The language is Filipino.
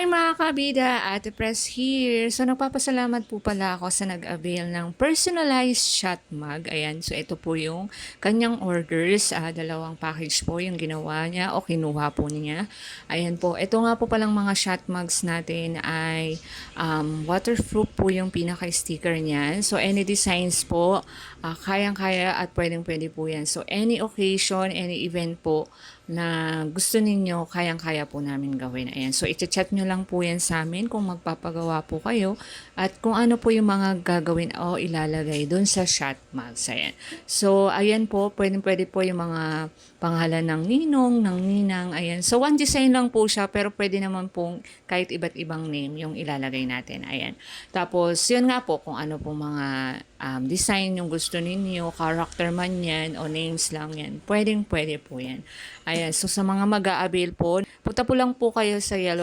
Hi mga kabida, Ate Press here. So nagpapasalamat po pala ako sa nag-avail ng personalized shot mug. Ayan, so ito po yung kanyang orders. Dalawang package po yung ginawa niya o kinuha po niya. Ayan po, ito nga po palang mga shot mugs natin ay waterproof po yung pinaka-sticker niyan. So any designs po, kayang-kaya at pwedeng-pwede po yan. So any occasion, any event po na gusto ninyo, kayang-kaya po namin gawin. Ayan. So, i-chat nyo lang po yan sa amin kung magpapagawa po kayo at kung ano po yung mga gagawin o ilalagay dun sa shot mugs. Ayan. So, ayan po, pwede po yung mga pangalan ng ninong, ng ninang. Ayan. So, one design lang po siya pero pwede naman pong kahit iba't ibang name yung ilalagay natin. Ayan. Tapos, yun nga po kung ano po mga design yung gusto ninyo, character man yan o names lang yan. Pwede po yan. Ayan, so sa mga mag-a-avail po, punta po lang po kayo sa Yellow